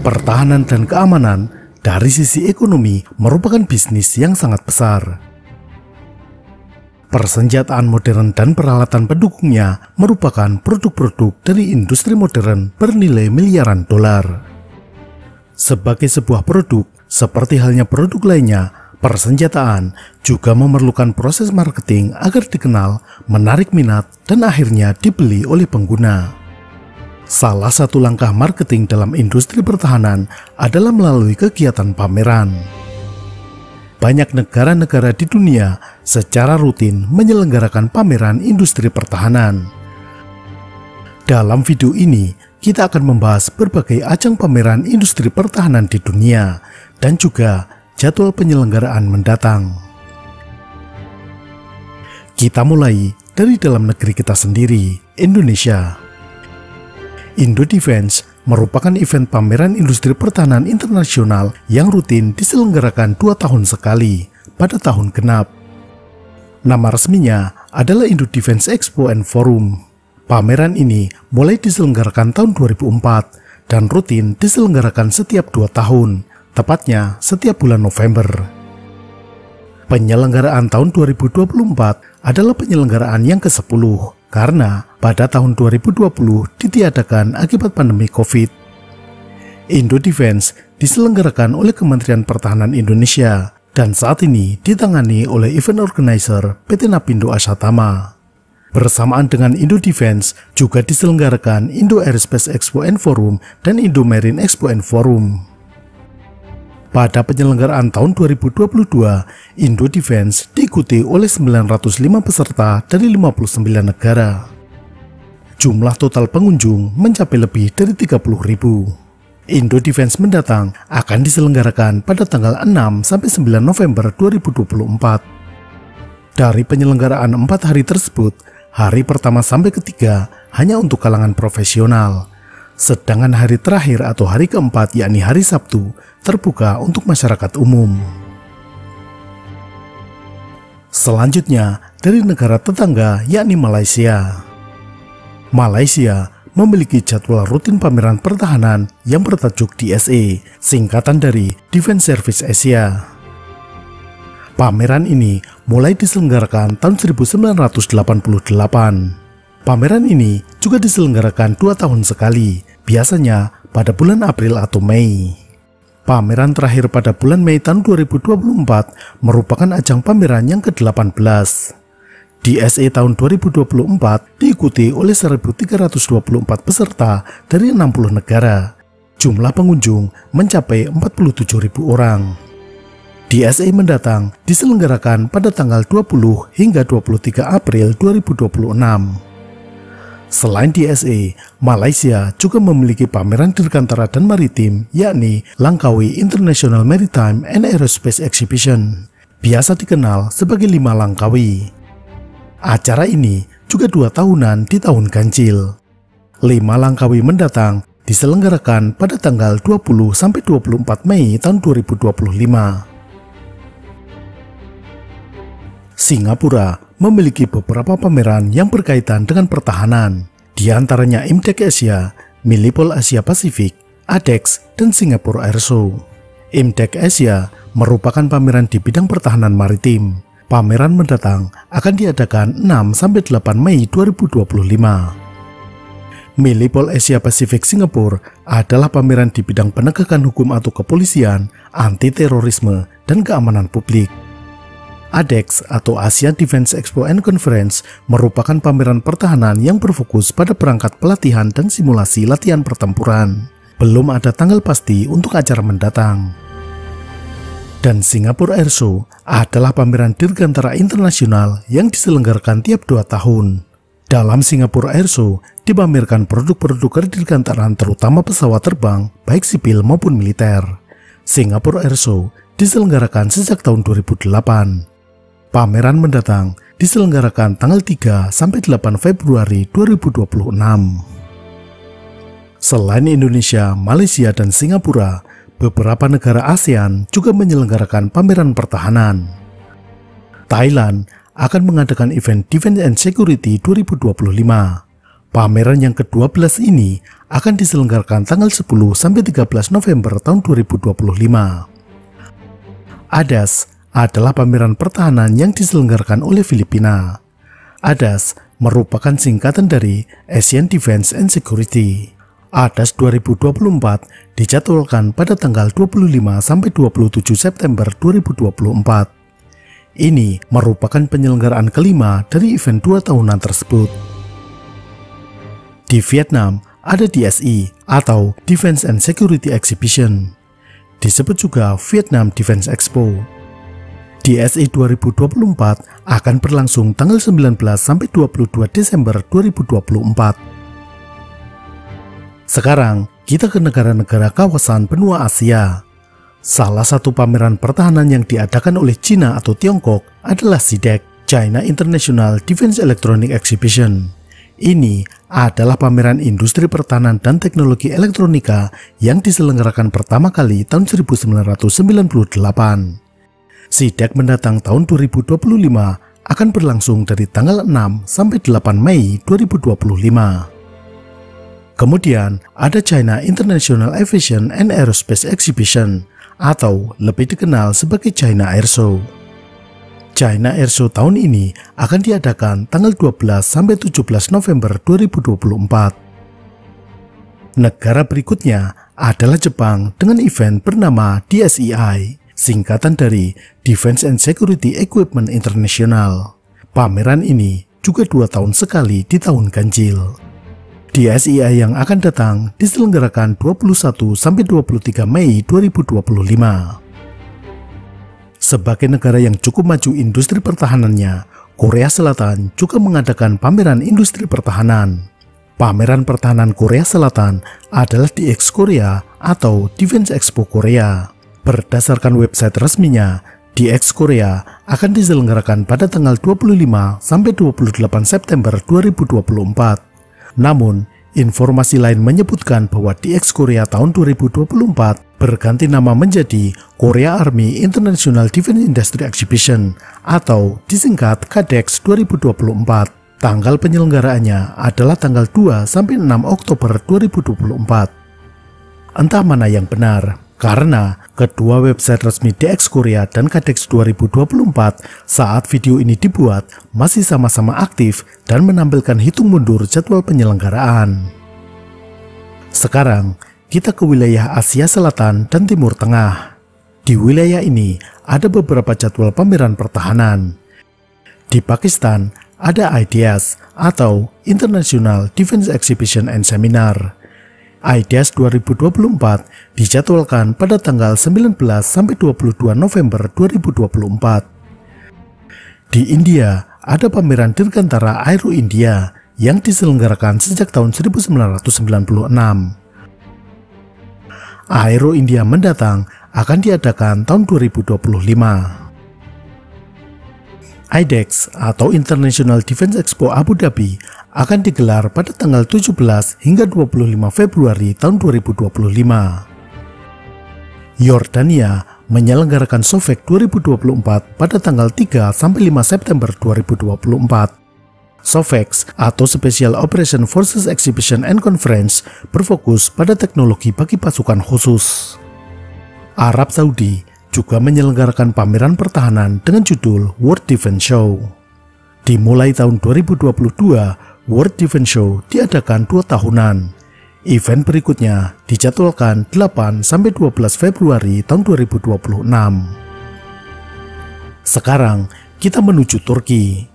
Pertahanan dan keamanan dari sisi ekonomi merupakan bisnis yang sangat besar. Persenjataan modern dan peralatan pendukungnya merupakan produk-produk dari industri modern bernilai miliaran dolar. Sebagai sebuah produk, seperti halnya produk lainnya, persenjataan juga memerlukan proses marketing agar dikenal, menarik minat, dan akhirnya dibeli oleh pengguna. Salah satu langkah marketing dalam industri pertahanan adalah melalui kegiatan pameran. Banyak negara-negara di dunia secara rutin menyelenggarakan pameran industri pertahanan. Dalam video ini, kita akan membahas berbagai ajang pameran industri pertahanan di dunia dan juga jadwal penyelenggaraan mendatang. Kita mulai dari dalam negeri kita sendiri, Indonesia. Indo Defense merupakan event pameran industri pertahanan internasional yang rutin diselenggarakan 2 tahun sekali pada tahun genap. Nama resminya adalah Indo Defense Expo and Forum. Pameran ini mulai diselenggarakan tahun 2004 dan rutin diselenggarakan setiap 2 tahun, tepatnya setiap bulan November. Penyelenggaraan tahun 2024 adalah penyelenggaraan yang ke-10 karena pada tahun 2020 ditiadakan akibat pandemi COVID. Indo Defense diselenggarakan oleh Kementerian Pertahanan Indonesia dan saat ini ditangani oleh event organizer PT Napindo Asatama. Bersamaan dengan Indo Defense juga diselenggarakan Indo Aerospace Expo and Forum dan Indo Marine Expo and Forum. Pada penyelenggaraan tahun 2022, Indo Defense diikuti oleh 905 peserta dari 59 negara. Jumlah total pengunjung mencapai lebih dari 30.000. Indo Defense mendatang akan diselenggarakan pada tanggal 6-9 November 2024. Dari penyelenggaraan 4 hari tersebut, hari pertama sampai ketiga hanya untuk kalangan profesional. Sedangkan hari terakhir atau hari keempat yakni hari Sabtu terbuka untuk masyarakat umum. Selanjutnya dari negara tetangga yakni Malaysia. Malaysia memiliki jadwal rutin pameran pertahanan yang bertajuk DSA, singkatan dari Defense Service Asia. Pameran ini mulai diselenggarakan tahun 1988. Pameran ini juga diselenggarakan 2 tahun sekali, biasanya pada bulan April atau Mei. Pameran terakhir pada bulan Mei tahun 2024 merupakan ajang pameran yang ke-18. DSA tahun 2024 diikuti oleh 1.324 peserta dari 60 negara. Jumlah pengunjung mencapai 47.000 orang. DSA mendatang diselenggarakan pada tanggal 20 hingga 23 April 2026. Selain DSA, Malaysia juga memiliki pameran dirgantara dan maritim, yakni Langkawi International Maritime and Aerospace Exhibition, biasa dikenal sebagai 5 Langkawi. Acara ini juga 2 tahunan di tahun ganjil. 5 Langkawi mendatang diselenggarakan pada tanggal 20-24 Mei tahun 2025. Singapura memiliki beberapa pameran yang berkaitan dengan pertahanan, di antaranya IMDEX Asia, Milipol Asia Pasifik, ADEX, dan Singapore Airshow. IMDEX Asia merupakan pameran di bidang pertahanan maritim. Pameran mendatang akan diadakan 6-8 Mei 2025. Milipol Asia Pasifik Singapura adalah pameran di bidang penegakan hukum atau kepolisian, anti-terorisme, dan keamanan publik. ADEX atau Asia Defense Expo and Conference merupakan pameran pertahanan yang berfokus pada perangkat pelatihan dan simulasi latihan pertempuran. Belum ada tanggal pasti untuk acara mendatang. Dan Singapore Airshow adalah pameran dirgantara internasional yang diselenggarakan tiap 2 tahun. Dalam Singapore Airshow dipamerkan produk-produk dirgantaraan terutama pesawat terbang baik sipil maupun militer. Singapore Airshow diselenggarakan sejak tahun 2008. Pameran mendatang diselenggarakan tanggal 3-8 Februari 2026. Selain Indonesia, Malaysia, dan Singapura, beberapa negara ASEAN juga menyelenggarakan pameran pertahanan. Thailand akan mengadakan event Defense and Security 2025. Pameran yang ke-12 ini akan diselenggarakan tanggal 10 sampai 13 November tahun 2025. ADAS adalah pameran pertahanan yang diselenggarakan oleh Filipina. ADAS merupakan singkatan dari Asian Defense and Security. ADAS 2024 dijadwalkan pada tanggal 25 sampai 27 September 2024. Ini merupakan penyelenggaraan kelima dari event 2 tahunan tersebut. Di Vietnam ada DSE atau Defense and Security Exhibition, disebut juga Vietnam Defense Expo. DSE 2024 akan berlangsung tanggal 19 sampai 22 Desember 2024. Sekarang kita ke negara-negara kawasan benua Asia. Salah satu pameran pertahanan yang diadakan oleh Cina atau Tiongkok adalah CIDEX, China International Defense Electronic Exhibition. Ini adalah pameran industri pertahanan dan teknologi elektronika yang diselenggarakan pertama kali tahun 1998. CIDEX mendatang tahun 2025 akan berlangsung dari tanggal 6 sampai 8 Mei 2025. Kemudian ada China International Aviation and Aerospace Exhibition atau lebih dikenal sebagai China Airshow. China Airshow tahun ini akan diadakan tanggal 12 sampai 17 November 2024. Negara berikutnya adalah Jepang dengan event bernama DSEI, singkatan dari Defense and Security Equipment International. Pameran ini juga 2 tahun sekali di tahun ganjil. DSEI yang akan datang diselenggarakan 21 sampai 23 Mei 2025. Sebagai negara yang cukup maju industri pertahanannya, Korea Selatan juga mengadakan pameran industri pertahanan. Pameran pertahanan Korea Selatan adalah DX Korea atau Defense Expo Korea. Berdasarkan website resminya, DX Korea akan diselenggarakan pada tanggal 25 sampai 28 September 2024. Namun, informasi lain menyebutkan bahwa DX Korea tahun 2024 berganti nama menjadi Korea Army International Defense Industry Exhibition atau disingkat KADEX 2024. Tanggal penyelenggaraannya adalah tanggal 2 sampai 6 Oktober 2024. Entah mana yang benar, karena kedua website resmi DX Korea dan KADEX 2024 saat video ini dibuat masih sama-sama aktif dan menampilkan hitung mundur jadwal penyelenggaraan. Sekarang kita ke wilayah Asia Selatan dan Timur Tengah. Di wilayah ini ada beberapa jadwal pameran pertahanan. Di Pakistan ada IDEAS atau International Defense Exhibition and Seminar. IDEAS 2024 dijadwalkan pada tanggal 19 sampai 22 November 2024. Di India ada pameran Dirgantara Aero India yang diselenggarakan sejak tahun 1996. Aero India mendatang akan diadakan tahun 2025. IDEX atau International Defense Expo Abu Dhabi akan digelar pada tanggal 17 hingga 25 Februari tahun 2025. Yordania menyelenggarakan SOFEC 2024 pada tanggal 3 sampai 5 September 2024. SOFEX atau Special Operation Forces Exhibition and Conference berfokus pada teknologi bagi pasukan khusus. Arab Saudi juga menyelenggarakan pameran pertahanan dengan judul World Defense Show. Dimulai tahun 2022, World Defense Show diadakan 2 tahunan. Event berikutnya dijadwalkan 8 sampai 12 Februari tahun 2026. Sekarang kita menuju Turki.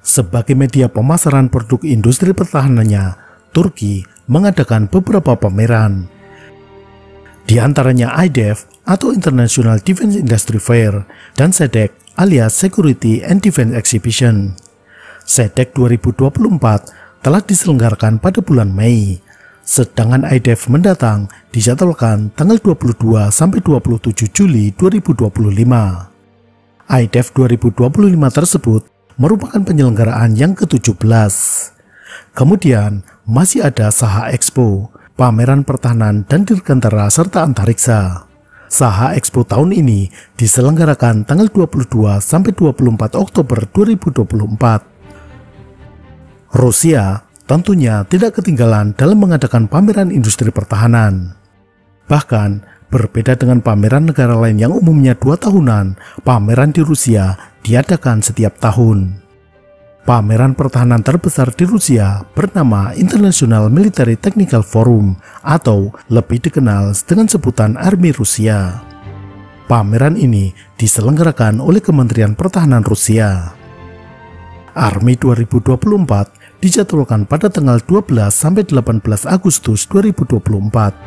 Sebagai media pemasaran produk industri pertahanannya, Turki mengadakan beberapa pameran. Di antaranya IDEF atau International Defense Industry Fair dan SEDEX alias Security and Defense Exhibition. SEDEX 2024 telah diselenggarakan pada bulan Mei, sedangkan IDEF mendatang dijadwalkan tanggal 22 sampai 27 Juli 2025. IDEF 2025 tersebut merupakan penyelenggaraan yang ke-17. Kemudian masih ada Saha Expo, pameran pertahanan dan dirgantara serta antariksa. Saha Expo tahun ini diselenggarakan tanggal 22 sampai 24 Oktober 2024. Rusia tentunya tidak ketinggalan dalam mengadakan pameran industri pertahanan. Bahkan, berbeda dengan pameran negara lain yang umumnya 2 tahunan, pameran di Rusia diadakan setiap tahun. Pameran pertahanan terbesar di Rusia bernama International Military Technical Forum atau lebih dikenal dengan sebutan Army Rusia. Pameran ini diselenggarakan oleh Kementerian Pertahanan Rusia. Army 2024 dijadwalkan pada tanggal 12 sampai 18 Agustus 2024.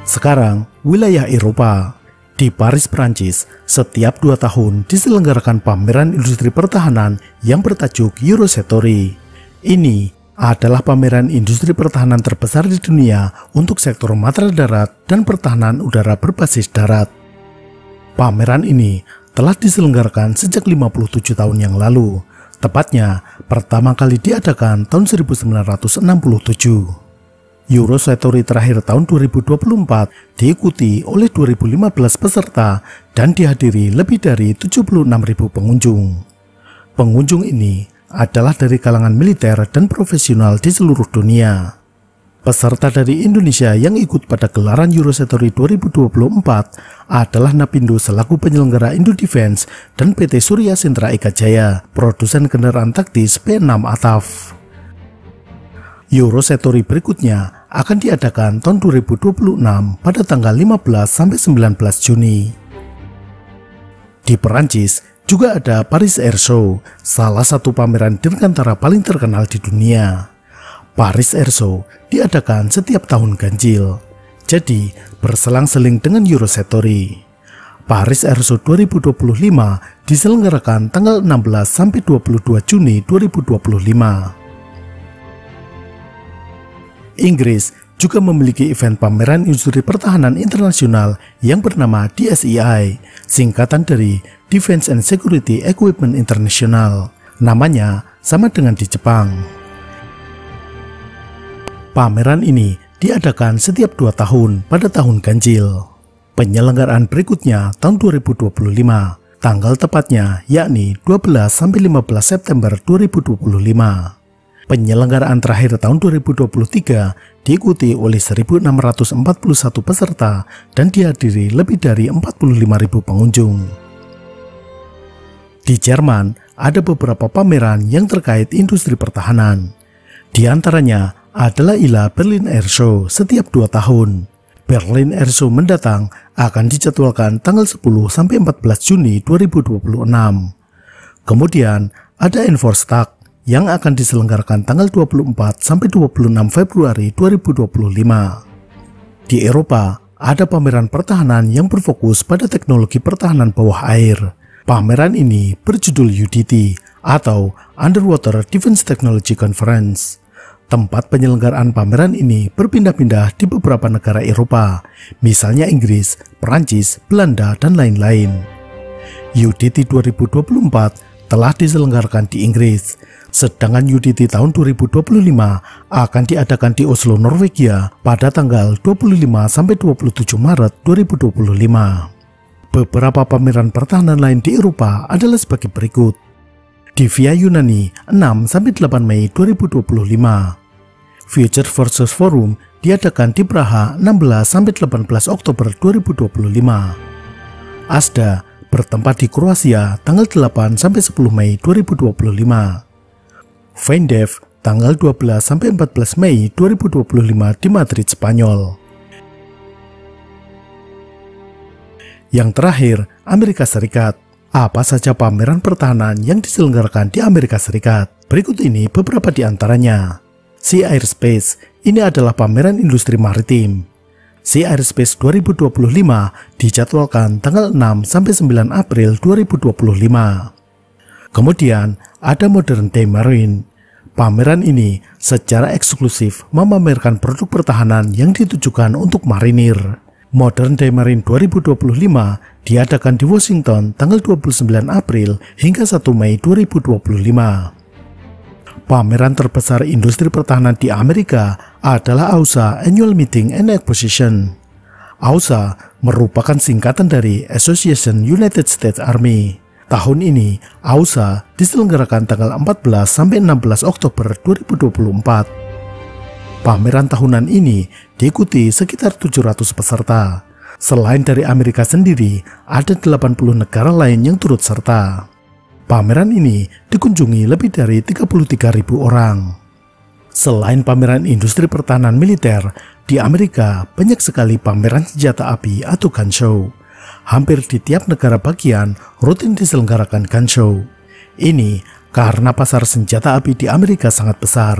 Sekarang, wilayah Eropa. Di Paris, Prancis, setiap 2 tahun diselenggarakan pameran industri pertahanan yang bertajuk Eurosatory. Ini adalah pameran industri pertahanan terbesar di dunia untuk sektor matra darat dan pertahanan udara berbasis darat. Pameran ini telah diselenggarakan sejak 57 tahun yang lalu, tepatnya pertama kali diadakan tahun 1967. Eurosatory terakhir tahun 2024 diikuti oleh 2015 peserta dan dihadiri lebih dari 76.000 pengunjung. Pengunjung ini adalah dari kalangan militer dan profesional di seluruh dunia. Peserta dari Indonesia yang ikut pada gelaran Eurosatory 2024 adalah Napindo selaku penyelenggara Indo Defense dan PT Surya Sentra Eka Jaya, produsen kendaraan taktis P6 ATAF. Eurosatory berikutnya akan diadakan tahun 2026 pada tanggal 15 sampai 19 Juni. Di Perancis juga ada Paris Air Show, salah satu pameran dirgantara paling terkenal di dunia. Paris Air Show diadakan setiap tahun ganjil, jadi berselang-seling dengan Eurosatory. Paris Air Show 2025 diselenggarakan tanggal 16 sampai 22 Juni 2025. Inggris juga memiliki event pameran industri pertahanan internasional yang bernama DSEI, singkatan dari Defense and Security Equipment International. Namanya sama dengan di Jepang. Pameran ini diadakan setiap 2 tahun pada tahun ganjil. Penyelenggaraan berikutnya tahun 2025, tanggal tepatnya yakni 12 sampai 15 September 2025. Penyelenggaraan terakhir tahun 2023 diikuti oleh 1.641 peserta dan dihadiri lebih dari 45.000 pengunjung. Di Jerman, ada beberapa pameran yang terkait industri pertahanan. Di antaranya adalah ILA Berlin Air Show setiap 2 tahun. Berlin Air Show mendatang akan dijadwalkan tanggal 10 sampai 14 Juni 2026. Kemudian ada Enforstag yang akan diselenggarakan tanggal 24 sampai 26 Februari 2025. Di Eropa, ada pameran pertahanan yang berfokus pada teknologi pertahanan bawah air. Pameran ini berjudul UDT atau Underwater Defense Technology Conference. Tempat penyelenggaraan pameran ini berpindah-pindah di beberapa negara Eropa, misalnya Inggris, Perancis, Belanda, dan lain-lain. UDT 2024 telah diselenggarakan di Inggris, sedangkan UDT tahun 2025 akan diadakan di Oslo, Norwegia pada tanggal 25 sampai 27 Maret 2025. Beberapa pameran pertahanan lain di Eropa adalah sebagai berikut. Di Via Yunani 6 sampai 8 Mei 2025. Future Forces Forum diadakan di Praha 16 sampai 18 Oktober 2025. ASDA bertempat di Kroasia tanggal 8 sampai 10 Mei 2025. Vendev tanggal 12 sampai 14 Mei 2025 di Madrid, Spanyol. Yang terakhir, Amerika Serikat. Apa saja pameran pertahanan yang diselenggarakan di Amerika Serikat? Berikut ini beberapa di antaranya. Sea Airspace, ini adalah pameran industri maritim. Sea Airspace 2025 dijadwalkan tanggal 6 sampai 9 April 2025. Kemudian ada Modern Day Marine. Pameran ini secara eksklusif memamerkan produk pertahanan yang ditujukan untuk marinir. Modern Day Marine 2025 diadakan di Washington tanggal 29 April hingga 1 Mei 2025. Pameran terbesar industri pertahanan di Amerika adalah AUSA Annual Meeting and Exposition. AUSA merupakan singkatan dari Association United States Army. Tahun ini, AUSA diselenggarakan tanggal 14-16 Oktober 2024. Pameran tahunan ini diikuti sekitar 700 peserta. Selain dari Amerika sendiri, ada 80 negara lain yang turut serta. Pameran ini dikunjungi lebih dari 33.000 orang. Selain pameran industri pertahanan militer, di Amerika banyak sekali pameran senjata api atau gun show. Hampir di tiap negara bagian rutin diselenggarakan gun show. Ini karena pasar senjata api di Amerika sangat besar.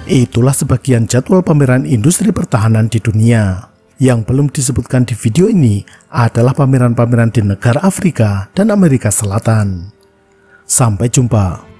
Itulah sebagian jadwal pameran industri pertahanan di dunia. Yang belum disebutkan di video ini adalah pameran-pameran di negara Afrika dan Amerika Selatan. Sampai jumpa.